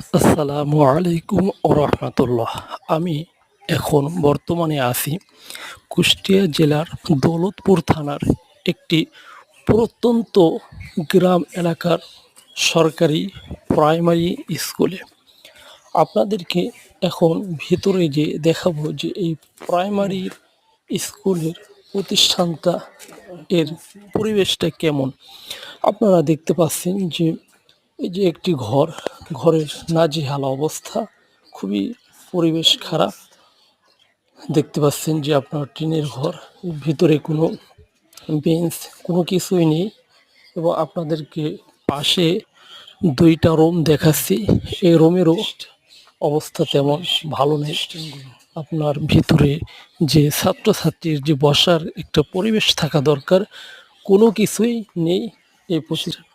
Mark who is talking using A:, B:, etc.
A: আসসালামু আলাইকুম রহমতুল্লাহ। আমি এখন বর্তমানে আছি কুষ্টিয়া জেলার দৌলতপুর থানার একটি প্রত্যন্ত গ্রাম এলাকার সরকারি প্রাইমারি স্কুলে। আপনাদেরকে এখন ভেতরে যে দেখাবো যে এই প্রাইমারি স্কুলের প্রতিষ্ঠানটা, এর পরিবেশটা কেমন। আপনারা দেখতে পাচ্ছেন যে এই যে একটি ঘরের নাজেহাল অবস্থা, খুবই পরিবেশ খারাপ। দেখতে পাচ্ছেন যে আপনার টিনের ঘর, ভিতরে কোনো বেঞ্চ কোনো কিছুই নেই। এবং আপনাদেরকে পাশে দুইটা রুম দেখাচ্ছি, এই রুমেরও অবস্থা তেমন ভালো নেই। আপনার ভিতরে যে ছাত্রছাত্রীর যে বসার একটা পরিবেশ থাকা দরকার, কোনো কিছুই নেই এই প্রতিষ্ঠান।